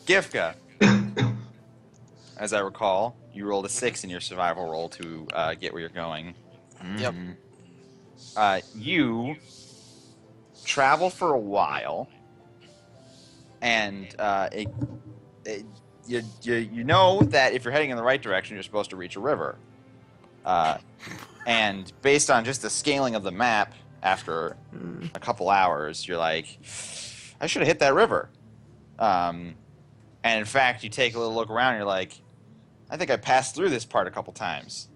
Gifka, as I recall, you rolled a 6 in your survival roll to get where you're going. Yep. You travel for a while, and you know that if you're heading in the right direction, you're supposed to reach a river. And based on just the scaling of the map, after a couple hours, you're like, I should have hit that river. And in fact, you take a little look around, and you're like, I think I passed through this part a couple times.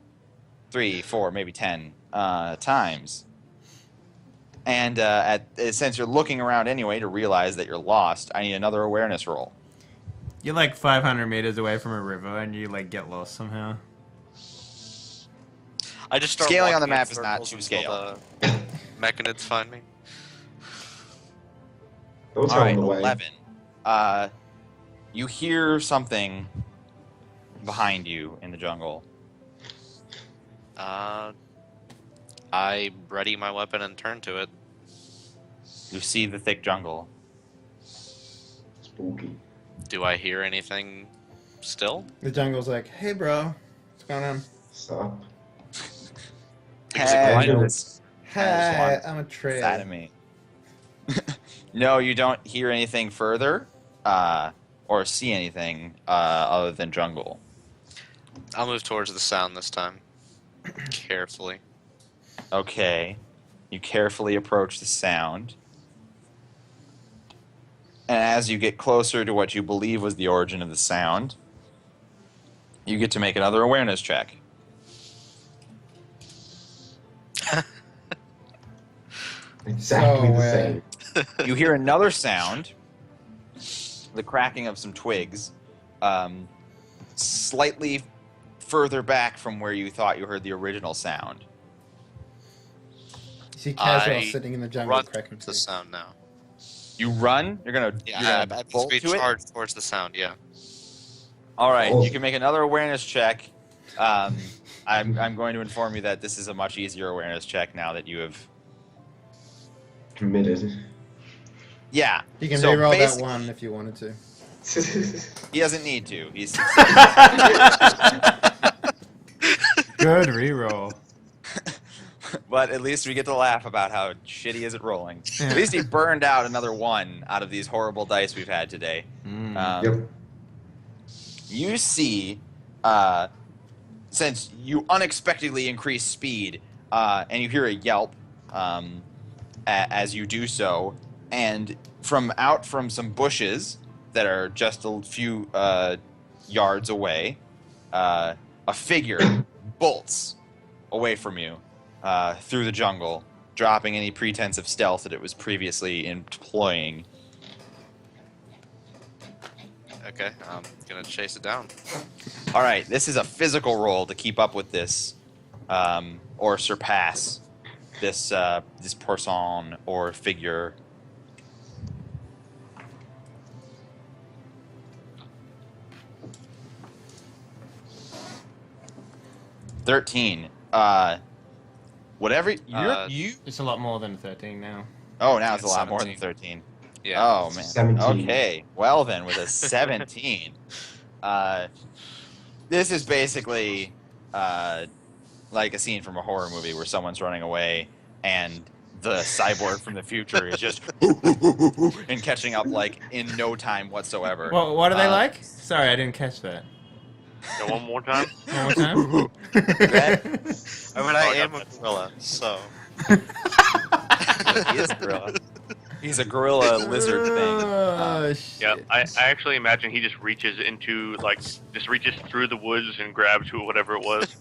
3, 4, maybe 10 times. And since you're looking around anyway to realize that you're lost, I need another awareness roll. You're like 500 meters away from a river and you like get lost somehow. I just start Scaling on the walking in map is not circles to until scale. the mechanids find me. Those All are right, on the way. 11. You hear something behind you in the jungle. I ready my weapon and turn to it. You see the thick jungle. Spooky. Do I hear anything still? The jungle's like, hey bro, what's going on? Stop. Is it Hey, quiet? this Hi, one I'm a trail. side of me. No, you don't hear anything further, or see anything other than jungle. I'll move towards the sound this time. Carefully. Okay. You carefully approach the sound. And as you get closer to what you believe was the origin of the sound, you get to make another awareness check. Exactly So, the same. You hear another sound, the cracking of some twigs, slightly further back from where you thought you heard the original sound. You see Caswell I sitting in the jungle Run cracking to the twigs. sound now. You run. You're gonna Yeah, I bolt basically to it. charge towards the sound. Yeah. All right, Oh. you can make another awareness check. I'm going to inform you that this is a much easier awareness check now that you have. Committed. Yeah. You can so reroll that basically- one if you wanted to. He doesn't need to. He's. Good reroll. But at least we get to laugh about how shitty is it rolling. Yeah. At least he burned out another one out of these horrible dice we've had today. Yep. You see, since you unexpectedly increase speed, and you hear a yelp as you do so, and from some bushes that are just a few yards away, a figure bolts away from you through the jungle, dropping any pretense of stealth that it was previously employing. Okay, I'm gonna chase it down. All right, this is a physical roll to keep up with this, or surpass this person or figure. $13. Whatever you. It's a lot more than 13 now. Oh, now it's a It's lot more than 17. 13. Yeah. Oh man. 17. Okay. Well then, with a 17, this is basically like a scene from a horror movie where someone's running away and the cyborg from the future is just and catching up like in no time whatsoever. Well, what are they like? Sorry, I didn't catch that. Go one more time. One more time? I mean, I am a gorilla, so. He is a gorilla. He's a gorilla lizard thing. Oh, shit. Yeah, I actually imagine he just reaches through the woods and grabs whatever it was.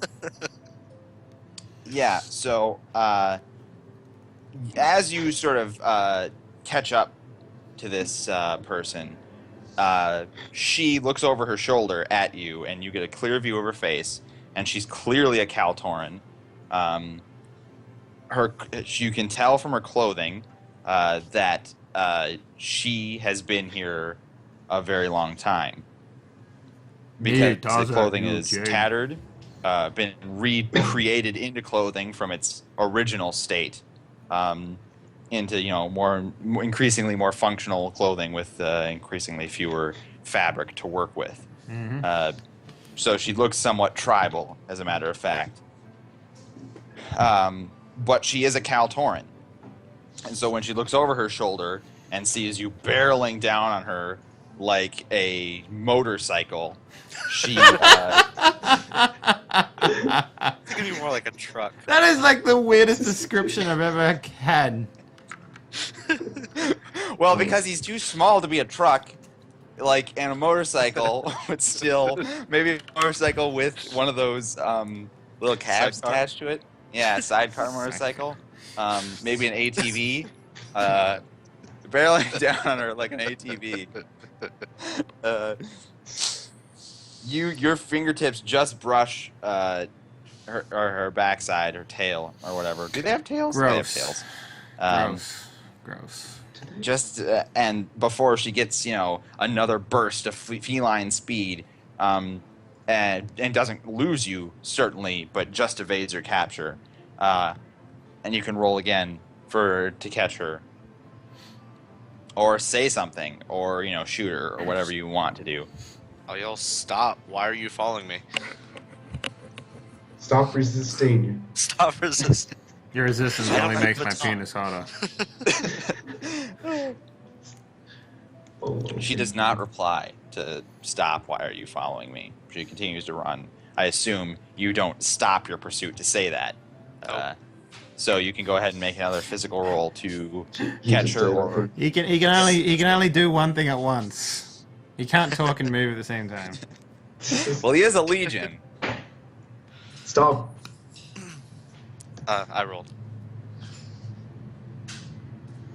Yeah, so as you sort of catch up to this person, she looks over her shoulder at you, and you get a clear view of her face, and she's clearly a Kaltoran. You can tell from her clothing that she has been here a very long time. Because the clothing is tattered, been recreated into clothing from its original state, into increasingly more functional clothing with increasingly fewer fabric to work with. Mm-hmm. So she looks somewhat tribal, as a matter of fact. But she is a Kaltoran. And so when she looks over her shoulder and sees you barreling down on her like a motorcycle, she... It's gonna be more like a truck. That is like the weirdest description I've ever had. well, because he's too small to be a truck, like, and a motorcycle, but still, maybe a motorcycle with one of those little cabs Sidecar? attached to it. Yeah, a sidecar motorcycle. Maybe an ATV. Barreling down on her like an ATV. Your fingertips just brush her backside, her tail, or whatever. Do they have tails? They have Gross. tails. Gross. Just and before she gets another burst of feline speed, and doesn't lose you certainly, but just evades your capture, and you can roll again to catch her, or say something, or shoot her, or whatever you want to do. I'll yell, stop. Why are you following me? Stop resisting. Stop resisting. Your resistance I don't only have makes the my time. penis harder. Oh, She does not reply to stop. Why are you following me? She continues to run. I assume you don't stop your pursuit to say that. Nope. So you can go ahead and make another physical roll to He catch just her. did. Or He can only do one thing at once. He can't talk and move at the same time. well, he is a legion. Stop. I rolled.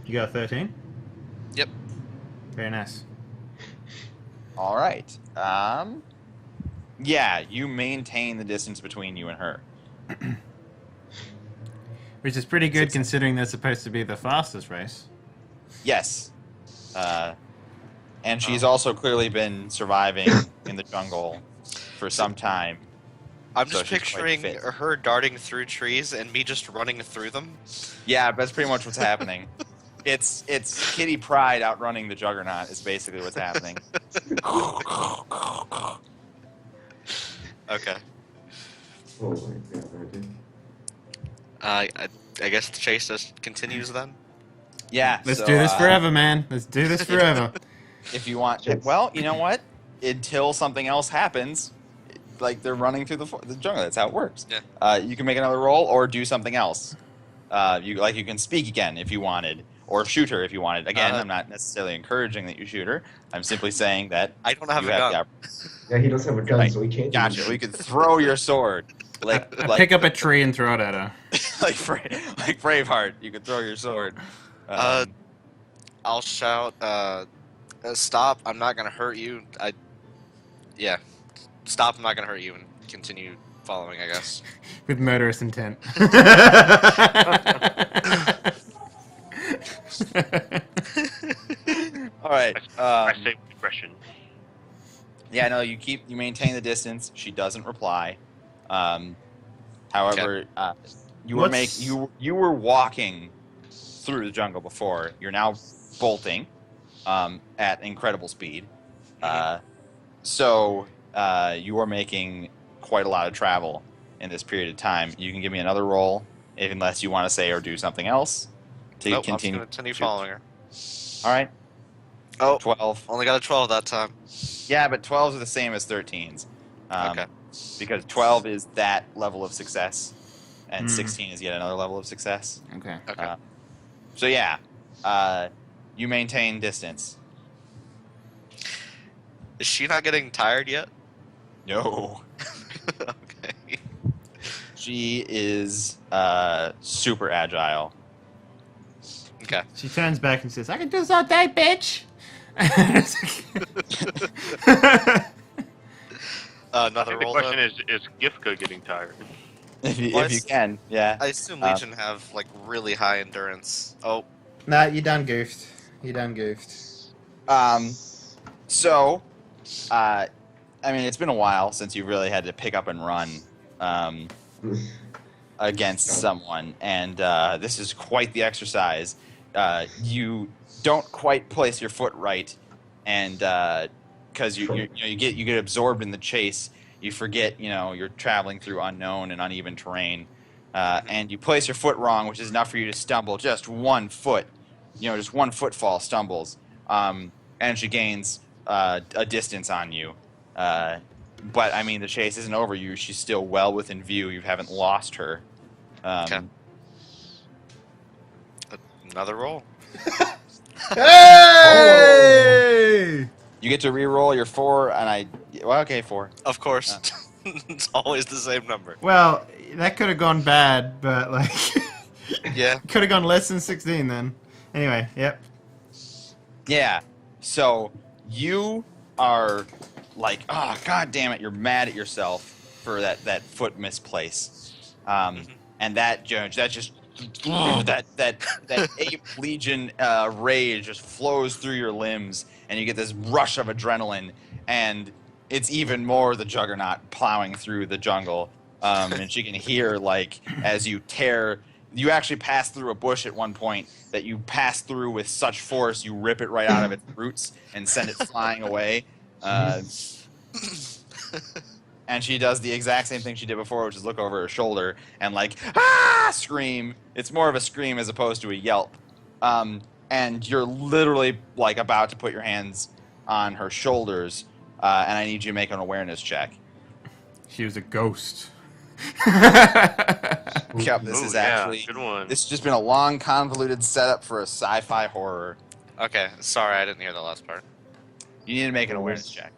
You got 13? Yep. Very nice. All right. Yeah, you maintain the distance between you and her. Which is pretty good considering they're supposed to be the fastest race. Yes. And she's also clearly been surviving in the jungle for some time. I'm So just she's quite picturing fit. her darting through trees and me just running through them. Yeah, that's pretty much what's happening. It's Kitty Pryde outrunning the Juggernaut is basically what's happening. Okay. Oh my god, dude. I guess the chase just continues then? Yeah. Let's so, do this forever, man. Let's do this forever. If you want, Yes. well, you know what? Until something else happens, like they're running through the jungle. That's how it works. Yeah. You can make another roll or do something else. You can speak again if you wanted, or shoot her if you wanted. Again, I'm not necessarily encouraging that you shoot her. I'm simply saying that I don't have you a have gun. Yeah, he doesn't have a gun, Right. so he can't. Gotcha. do We could throw your sword, like Pick up a tree and throw it at her. like Braveheart. You could throw your sword. I'll shout, stop, I'm not gonna hurt you. Yeah. Stop, I'm not gonna hurt you, and continue following, I guess. With murderous intent. All right. I say expression. Yeah, no, you maintain the distance. She doesn't reply. However, you were walking through the jungle before. You're now bolting at incredible speed. So you are making quite a lot of travel in this period of time. You can give me another roll, unless you want to say or do something else to Nope, continue. I'm just gonna continue following her. All right. Oh, 12. only got a 12 that time. Yeah, but 12s are the same as 13s. Okay. Because 12 is that level of success, and Mhm. 16 is yet another level of success. Okay. Okay. So yeah, you maintain distance. Is she not getting tired yet? No. Okay. She is super agile. Okay. She turns back and says, I can do this all day, bitch! I Another think the roll question then? is Gifka getting tired? If you Plus- can, yeah. I assume Legion have, like, really high endurance. Oh, Nah, you done goofed. You done goofed. So, I mean, it's been a while since you really had to pick up and run against someone, and this is quite the exercise. You don't quite place your foot right, and because you get absorbed in the chase. You forget, you're traveling through unknown and uneven terrain, and you place your foot wrong, which is enough for you to stumble just 1 foot. Just 1 footfall stumbles, and she gains a distance on you. But I mean, the chase isn't over. She's still well within view. You haven't lost her. Okay. Another roll. Hey! You get to re-roll your 4, and 4. Of course. It's always the same number. Well, that could have gone bad, but like, Yeah. could have gone less than 16 then. Anyway, yep. Yeah. So you are like, oh, god damn it! You're mad at yourself for that foot misplace, and that just that ape legion rage just flows through your limbs, and you get this rush of adrenaline, and it's even more the Juggernaut plowing through the jungle, and she can hear like as you tear. You actually pass through a bush at one point that you pass through with such force you rip it right out of its roots and send it flying away. And she does the exact same thing she did before, which is look over her shoulder and like, scream. It's more of a scream as opposed to a yelp. And you're literally like about to put your hands on her shoulders, and I need you to make an awareness check. She was a ghost. Yep, this is actually good one. This has just been a long, convoluted setup for a sci-fi horror. Okay, sorry, I didn't hear the last part. You need to make an awareness check.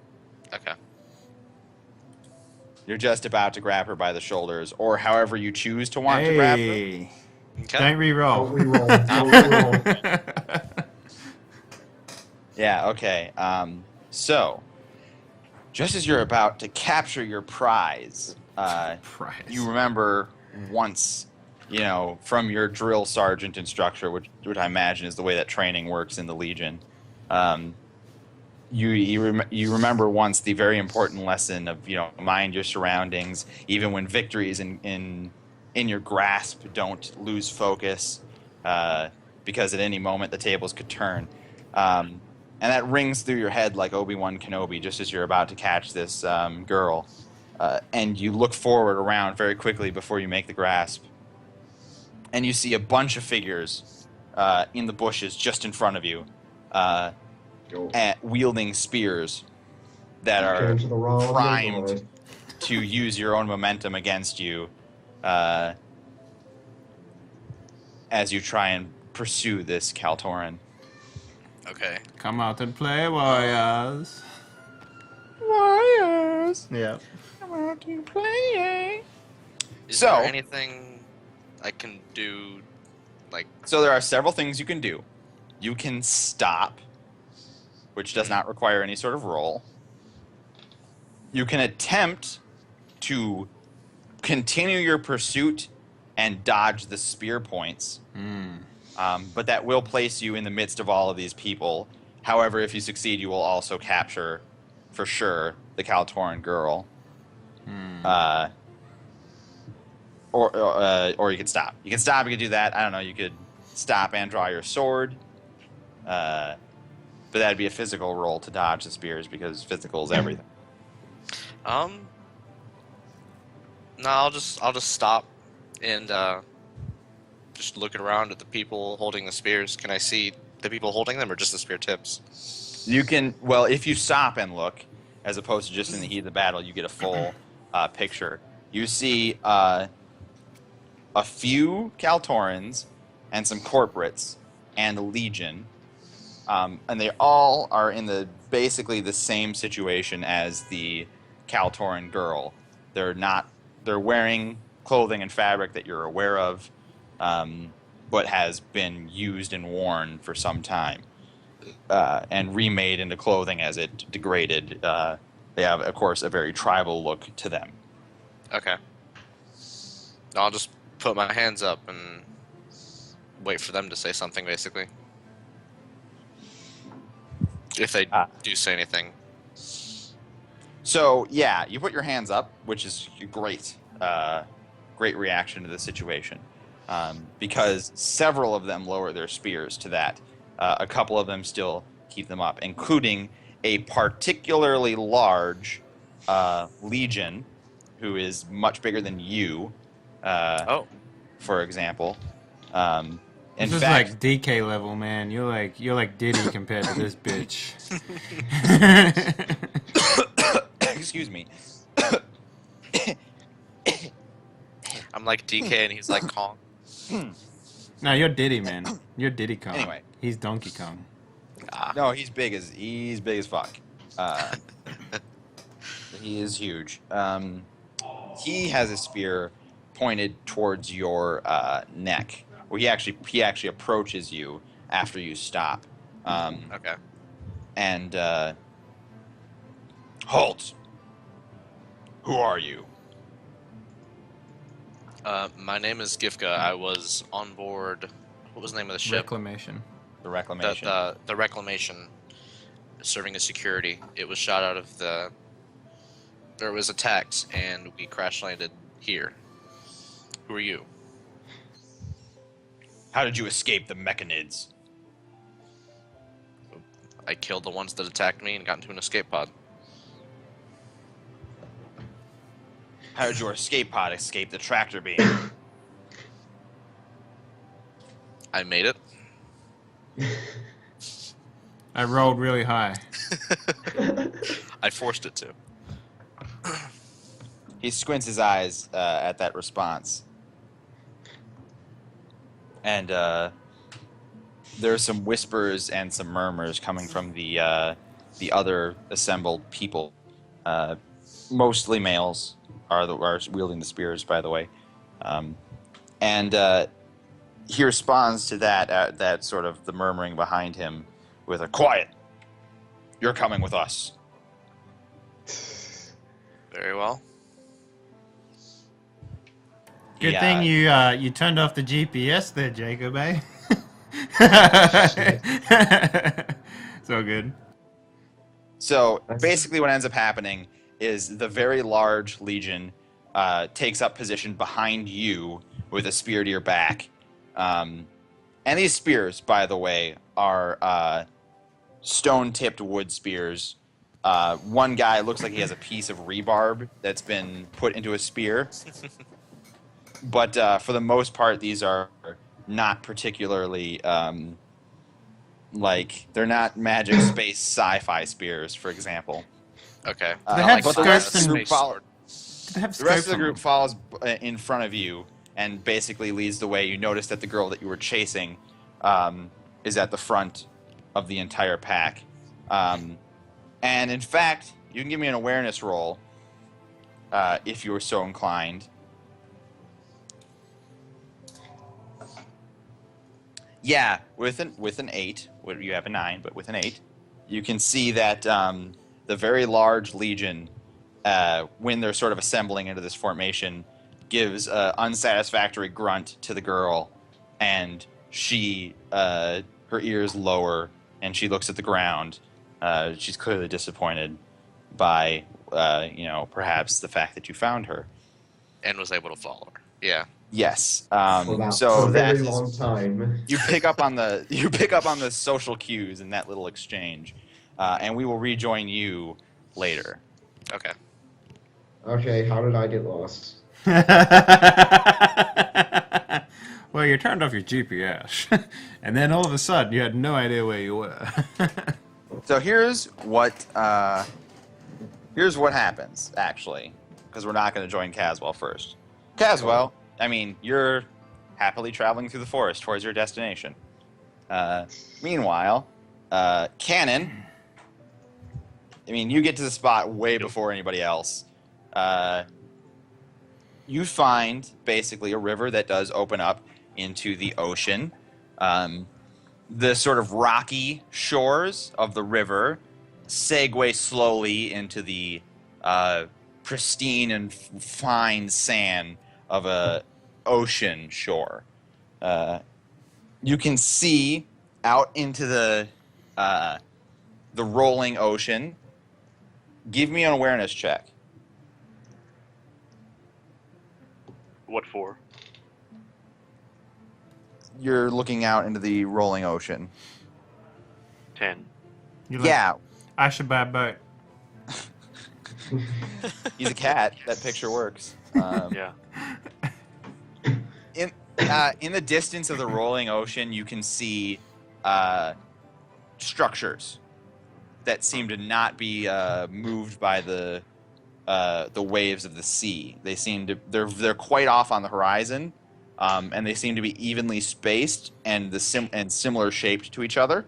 Okay. You're just about to grab her by the shoulders, or however you choose to want to grab her. Hey. Okay. Don't re-roll. Don't re-roll. Don't re-roll. Yeah, okay. So, just as you're about to capture your prize, Prize. you remember once, from your drill sergeant instructor, which I imagine is the way that training works in the Legion. You remember once the very important lesson of mind your surroundings, even when victories in your grasp, don't lose focus, because at any moment the tables could turn. And that rings through your head like Obi-Wan Kenobi just as you're about to catch this girl. And you look forward around very quickly before you make the grasp. And you see a bunch of figures in the bushes just in front of you, wielding spears that are Going to the wrong primed neighborhood. to use your own momentum against you as you try and pursue this Kaltoran. Okay. Come out and play, warriors. Warriors, Yeah. come out to play. Is So- there anything I can do, like... So there are several things you can do. You can stop, which does not require any sort of roll. You can attempt to continue your pursuit and dodge the spear points, but that will place you in the midst of all of these people. However, if you succeed, you will also capture, for sure, the Kaltoran girl. Or you could stop. You can stop. You could do that. I don't know. You could stop and draw your sword. But that'd be a physical roll to dodge the spears because physical is everything. No, I'll just stop and just looking around at the people holding the spears. Can I see the people holding them or just the spear tips? You can, well, if you stop and look, as opposed to just in the heat of the battle, you get a full picture. You see a few Kaltorans and some corporates and a legion, and they all are in basically the same situation as the Kaltoran girl. They're wearing clothing and fabric that you're aware of, but has been used and worn for some time, and remade into clothing as it degraded. They have, of course, a very tribal look to them. Okay. I'll just put my hands up and wait for them to say something, basically. If they do say anything. So, yeah, you put your hands up, which is great. Great reaction to the situation. Because several of them lower their spears to that. A couple of them still keep them up, including a particularly large legion who is much bigger than you, for example. In This is fact, like DK level, man. You're like Diddy compared to this bitch. excuse me. I'm like DK and he's like Kong. No, you're Diddy, man. You're Diddy Kong. Anyway. He's Donkey Kong. No, he's big as fuck. He is huge. He has a spear pointed towards your neck. Well, he actually approaches you after you stop. Okay. And halt. Who are you? My name is Gifka. I was on board. What was the name of the ship? Reclamation. The Reclamation. The Reclamation, serving as security. It was shot out of the. There was attacked, and we crash landed here. Who are you? How did you escape the mechanids? I killed the ones that attacked me and got into an escape pod. How did your escape pod escape the tractor beam? I made it. I rolled really high. I forced it to. He squints his eyes at that response. And there's some whispers and some murmurs coming from the other assembled people. Mostly males are wielding the spears, by the way. And he responds to that sort of the murmuring behind him with a quiet. You're coming with us. Very well. Good thing you turned off the GPS there, Jacob, eh? So good. So basically what ends up happening is the very large legion takes up position behind you with a spear to your back. And these spears, by the way, are stone-tipped wood spears. One guy looks like he has a piece of rebarb that's been put into a spear. But for the most part, these are not particularly, they're not magic space sci-fi spears, for example. Okay. They have but the rest of scopes the and- group follow- They have The rest of scopes the on group them. follows in front of you and basically leads the way. You notice that the girl that you were chasing is at the front of the entire pack. And in fact, you can give me an awareness roll if you were so inclined. Yeah, with an 8, you have a 9, but with an 8, you can see that the very large legion, when they're sort of assembling into this formation, gives an unsatisfactory grunt to the girl, and she, her ears lower, and she looks at the ground. She's clearly disappointed by, perhaps the fact that you found her. And was able to follow her. Yeah. Yes. For So a that very is, long time. you pick up on the social cues in that little exchange, and we will rejoin you later. Okay. Okay, how did I get lost? Well, you turned off your GPS, and then all of a sudden you had no idea where you were. So here's what happens actually, because we're not going to join Caswell first. Caswell, I mean, you're happily traveling through the forest towards your destination. Meanwhile, Cannon, I mean, you get to the spot way before anybody else. You find basically a river that does open up into the ocean. The sort of rocky shores of the river segue slowly into the pristine and fine sand of a ocean shore. You can see out into the rolling ocean. Give me an awareness check. What for? You're looking out into the rolling ocean. 10. You like- Yeah. I should buy a boat. He's a cat. That picture works. Yeah. In the distance of the rolling ocean, you can see structures that seem to not be moved by the waves of the sea. They seem to they're quite off on the horizon, and they seem to be evenly spaced and similar shaped to each other.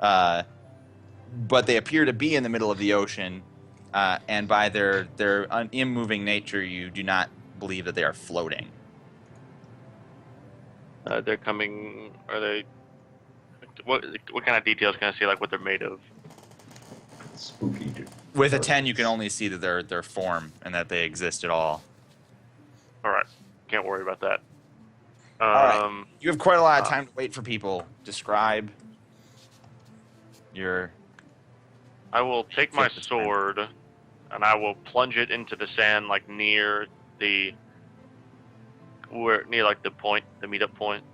But they appear to be in the middle of the ocean, and by their immoving nature, you do not believe that they are floating. They're coming. Are they? What kind of details can I see? Like what they're made of? Spooky. Dude. With a 10, you can only see that their form and that they exist at all. All right. Can't worry about that. right. You have quite a lot of time to wait for people. Describe your... I will take my sword and I will plunge it into the sand, like near the like the point, the meetup point.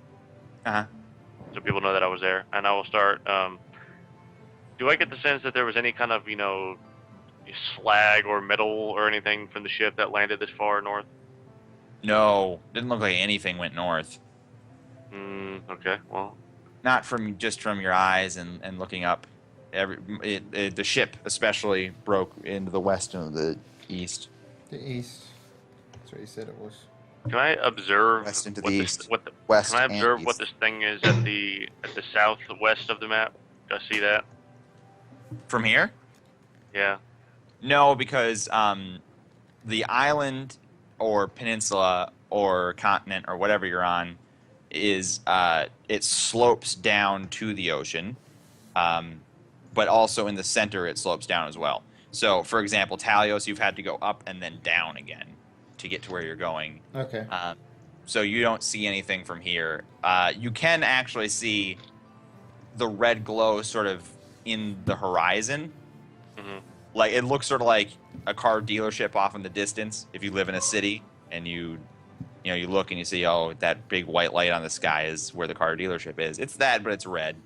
Uh-huh. So people know that I was there, and I will start. Do I get the sense that there was any kind of slag or metal or anything from the ship that landed this far north? No, didn't look like anything went north. Okay, well. Not from your eyes and looking up. The ship especially broke into the west and the east. The east. That's what you said it was. Can I observe West into what the this, east. what the, West Can I and observe east. what this thing is at the southwest of the map? Do I see that? From here? Yeah. No, because the island or peninsula or continent or whatever you're on is it slopes down to the ocean, but also in the center it slopes down as well. So, for example, Talios, you've had to go up and then down again to get to where you're going. Okay. So you don't see anything from here. You can actually see the red glow sort of in the horizon. Mm-hmm. Like it looks sort of like a car dealership off in the distance. If you live in a city and you look and you see, oh, that big white light on the sky is where the car dealership is. It's that, but it's red.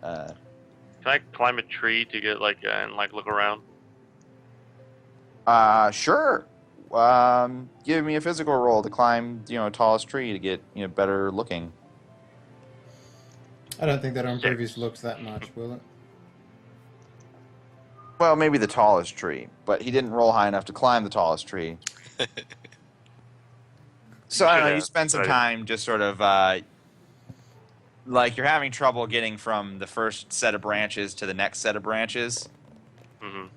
Can I climb a tree to get and look around? Sure. Give me a physical roll to climb, tallest tree to get, better looking. I don't think that on previous looks that much, will it? Well, maybe the tallest tree, but he didn't roll high enough to climb the tallest tree. So I don't know. You spend some time just sort of like you're having trouble getting from the first set of branches to the next set of branches. Mm-hmm.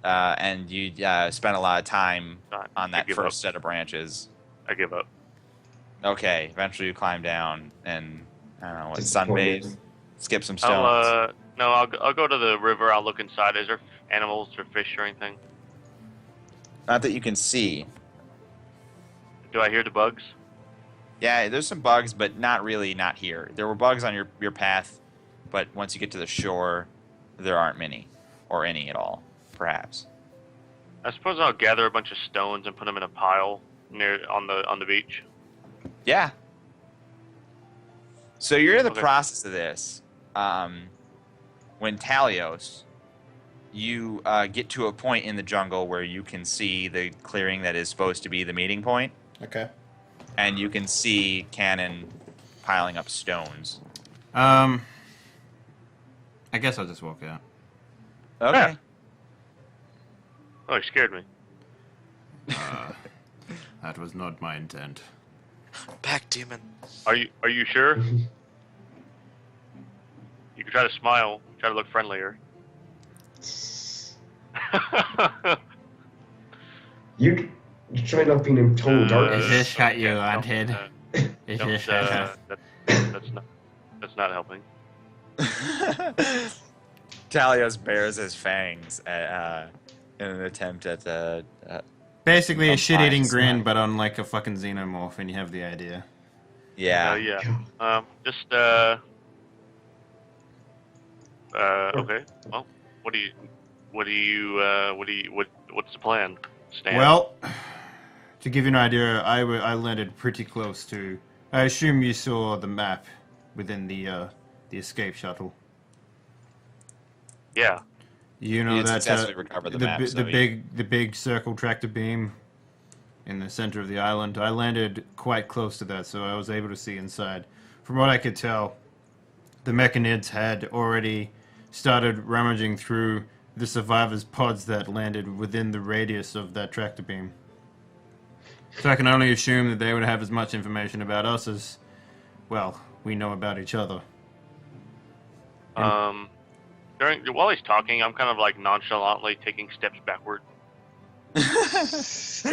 And you spent a lot of time on that give first up. set of branches. I give up. Okay, eventually you climb down and I don't know what Disappointed. sunbathe, skip some stones. I'll go to the river. I'll look inside. Is there animals or fish or anything? Not that you can see. Do I hear the bugs? Yeah, there's some bugs, but not here. There were bugs on your path, but once you get to the shore, there aren't many, or any at all, perhaps. I suppose I'll gather a bunch of stones and put them in a pile on the beach. Yeah. So you're in the Okay. process of this. When Talios, you get to a point in the jungle where you can see the clearing that is supposed to be the meeting point, Okay. and you can see Cannon piling up stones. I guess I'll just walk out. Okay. Yeah. Oh, you scared me. That was not my intent. Back, demon. Are you sure? You can try to smile. Try to look friendlier. You try not being in total darkness. Is this what you don't, wanted? Is don't, this that's not helping. Talios bares his fangs in an attempt at Basically a shit-eating Compliance. grin, but on like a fucking xenomorph, and you have the idea. yeah. Yeah. Okay. Well, what's the plan, Stan? Well, to give you an idea, I landed pretty close to. I assume you saw the map within the escape shuttle. yeah. You You know did that successfully recover the map. So the big circle tractor beam in the center of the island. I landed quite close to that, so I was able to see inside. From what I could tell, the mechanids had already started rummaging through the survivors' pods that landed within the radius of that tractor beam. So I can only assume that they would have as much information about us as, well, we know about each other. While he's talking, I'm kind of like nonchalantly taking steps backward, just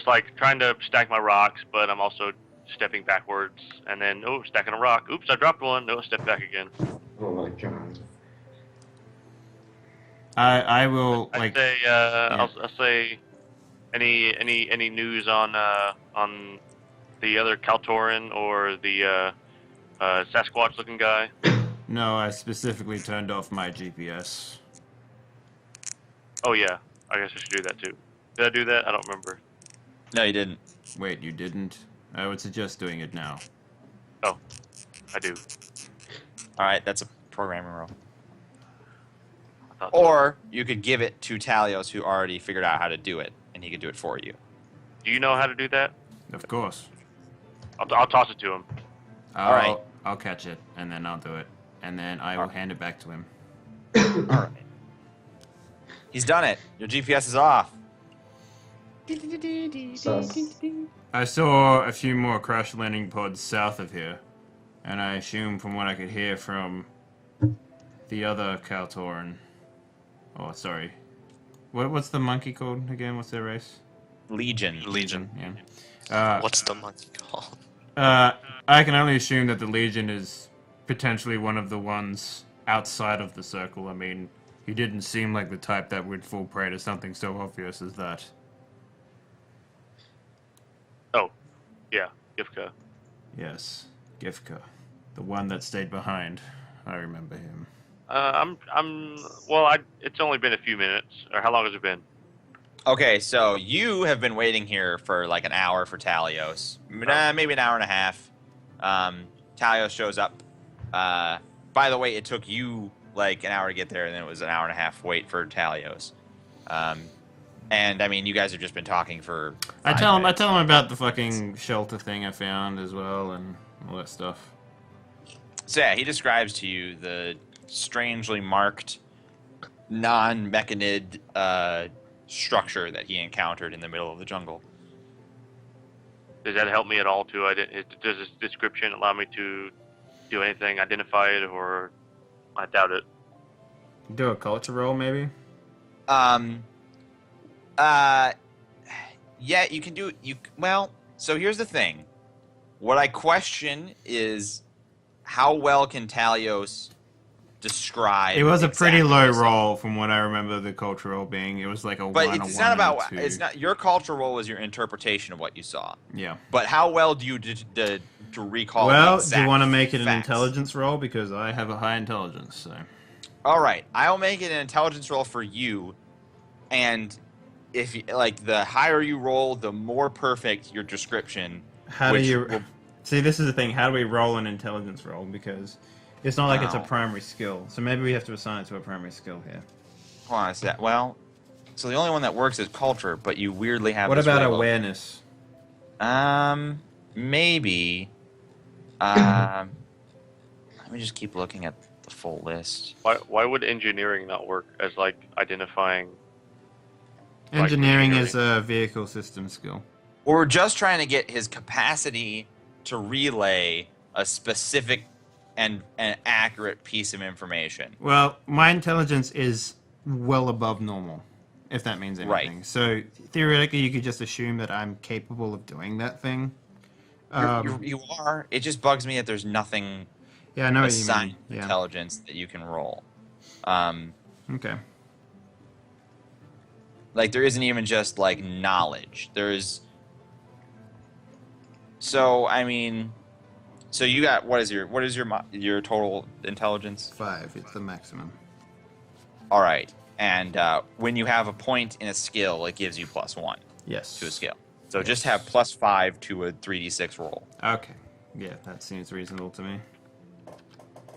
like trying to stack my rocks, but I'm also stepping backwards, and then stacking a rock. Oops, I dropped one. No, step back again. Oh my god. I will I'd like. say yeah. I'll say any news on the other Kaltoran or the Sasquatch looking guy. No, I specifically turned off my GPS. Oh yeah, I guess I should do that too. Did I do that? I don't remember. no, you didn't. Wait, you didn't? I would suggest doing it now. Oh, I do. All right, that's a programming roll. I thought so. Or you could give it to Talios, who already figured out how to do it, and he could do it for you. Do you know how to do that? Of course. I'll toss it to him. Alright. I'll catch it, and then I'll do it. And then I will hand it back to him. All right. He's done it. Your GPS is off. Sus. I saw a few more crash landing pods south of here, and I assume from what I could hear from the other Kaltoran. Oh, sorry. What's the monkey called again? What's their race? Legion. Yeah. What's the monkey called? I can only assume that the Legion is potentially one of the ones outside of the circle. I mean, he didn't seem like the type that would fall prey to something so obvious as that. Oh, yeah, Gifka. Yes, Gifka. The one that stayed behind. I remember him. It's only been a few minutes. Or how long has it been? Okay, so you have been waiting here for like an hour for Talios. Maybe an hour and a half. Talios shows up. By the way, it took you like an hour to get there, and then it was an hour and a half wait for Talios. And I mean, you guys have just been talking for. I 5 tell him minutes. about the fucking shelter thing I found as well, and all that stuff. So yeah, he describes to you the strangely marked, non-mechanid structure that he encountered in the middle of the jungle. Does that help me at all too? Does this description allow me to do anything, identify it, or I doubt it? Do a culture roll, maybe? Yeah, you can do well, so here's the thing. What I question is how well can Talios describe. It was a pretty exactly low what's- roll from what I remember the culture roll being. It was like a But 1, it's a not 1, about. and a 2. It's not your cultural role was your interpretation of what you saw. Yeah. But how well do you to recall? the Well, do exact you want to make it an facts? intelligence roll? Because I have a high intelligence, so. All right, I'll make it an intelligence roll for you, and if you, like the higher you roll, the more perfect your description. How do which you. will- See, this is the thing. How do we roll an intelligence roll? Because it's not like it's a Wow. primary skill. So maybe we have to assign it to a primary skill here. Hold on, is that well? So the only one that works is culture, but you weirdly have. What this about roll. awareness? Maybe. Let me just keep looking at the full list. Why would engineering not work as like identifying? Engineering engineering. is a vehicle system skill. We're just trying to get his capacity to relay a specific and an accurate piece of information. Well, my intelligence is well above normal, if that means Right. anything. So theoretically, you could just assume that I'm capable of doing that thing. You are. It just bugs me that there's nothing Yeah, I know what you assigned mean. Yeah. intelligence that you can roll. Okay. Like there isn't even just like knowledge. There's. So I mean, so you got what is your total intelligence? 5. It's the maximum. All right, and when you have a point in a skill, it gives you +1 Yes. to a skill. So just have +5 to a 3d6 roll. Okay. Yeah, that seems reasonable to me.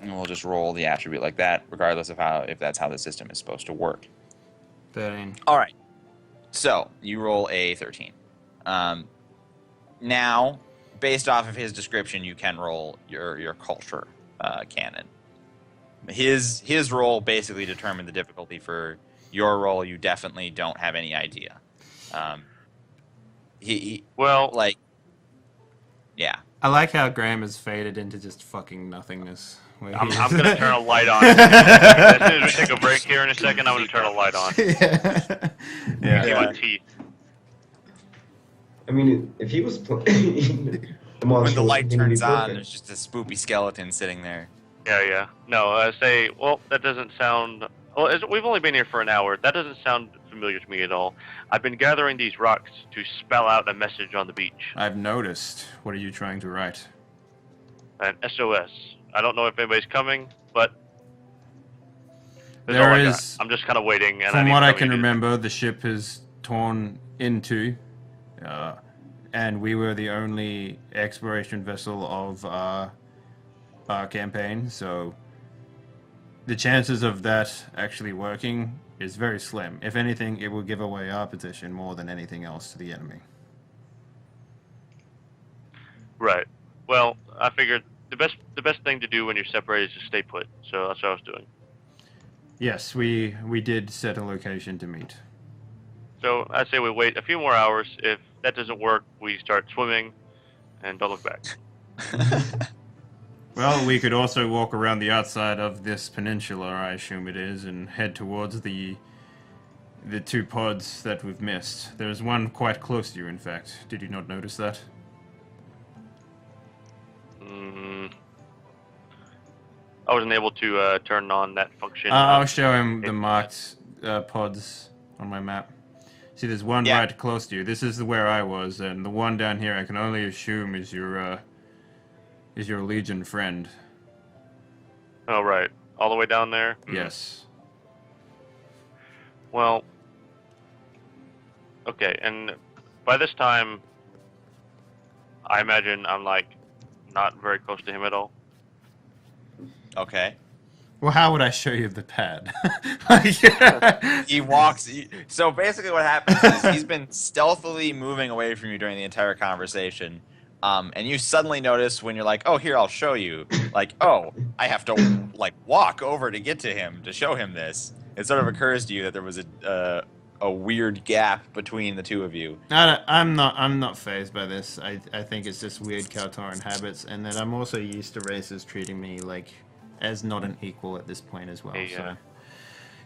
And we'll just roll the attribute like that, regardless of if that's how the system is supposed to work. 13. All right. So you roll a 13. Now, based off of his description, you can roll your culture canon. His roll basically determined the difficulty. For your roll, you definitely don't have any idea. Yeah. I like how Graham has faded into just fucking nothingness. I'm gonna turn a light on. As soon as we take a break here in a second, I'm gonna turn a light on. Yeah. See my teeth. I mean, if he was playing, When the light turns on, there's just a spoopy skeleton sitting there. Yeah. No, I say, well, that doesn't sound. Well, we've only been here for an hour. That doesn't sound familiar to me at all. I've been gathering these rocks to spell out a message on the beach. I've noticed. What are you trying to write? An SOS. I don't know if anybody's coming, but There is. I'm just kind of waiting. And From what I can remember, the ship is torn into, and we were the only exploration vessel of our campaign, so the chances of that actually working is very slim. If anything, it will give away our position more than anything else to the enemy. Right. Well, I figured the best thing to do when you're separated is to stay put. So that's what I was doing. Yes, we did set a location to meet. So I say we wait a few more hours. If that doesn't work, we start swimming, and don't look back. Well, we could also walk around the outside of this peninsula, I assume it is, and head towards the two pods that we've missed. There's one quite close to you, in fact. Did you not notice that? I wasn't able to turn on that function. I'll show him the marked pods on my map. See, there's one right close to you. This is where I was, and the one down here I can only assume is your Legion friend. Oh, right. All the way down there? Yes. Well, okay, and by this time, I imagine I'm, like, not very close to him at all. Okay. Well, how would I show you the pad? He walks. So basically, what happens is he's been stealthily moving away from you during the entire conversation, and you suddenly notice when you're like, "Oh, here, I'll show you." Like, "Oh, I have to like walk over to get to him to show him this." It sort of occurs to you that there was a weird gap between the two of you. I'm not fazed by this. I think it's just weird Kaltaran habits, and that I'm also used to races treating me like as not an equal at this point as well. Yeah. So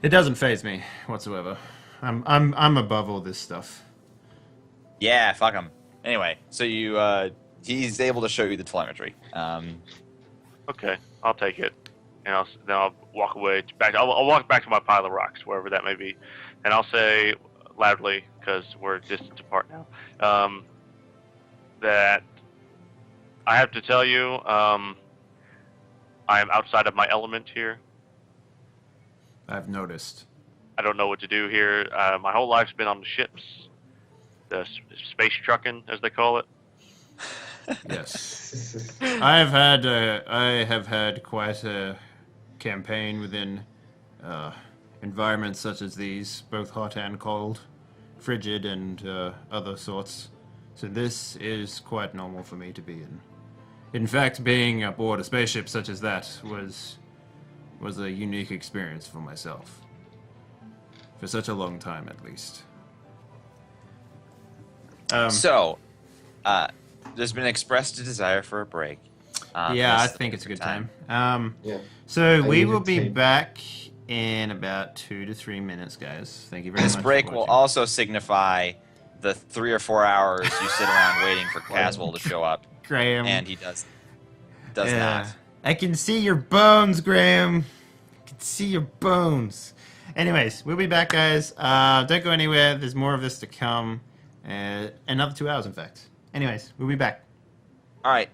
it doesn't faze me whatsoever. I'm above all this stuff. Yeah, fuck him. Anyway, so he's able to show you the telemetry. Okay, I'll take it, and then I'll walk away back. I'll walk back to my pile of rocks, wherever that may be, and I'll say loudly, because we're distance apart now, that I have to tell you, I am outside of my element here. I've noticed. I don't know what to do here. My whole life's been on the ships, the space trucking, as they call it. Yes. I have had quite a campaign within environments such as these, both hot and cold, frigid and other sorts. So this is quite normal for me to be in. In fact, being aboard a spaceship such as that was a unique experience for myself. For such a long time, at least. There's been expressed a desire for a break. Yeah, I think it's a good time. Yeah. So I we need will to be take- back in about 2 to 3 minutes, guys. Thank you very much. This break for will watching. also signify the 3 or 4 hours you sit around waiting for Caswell to show up, Graham. and he does not. I can see your bones, Graham. I can see your bones. Anyways, we'll be back, guys. Don't go anywhere. There's more of this to come. Another 2 hours, in fact. Anyways, we'll be back. All right.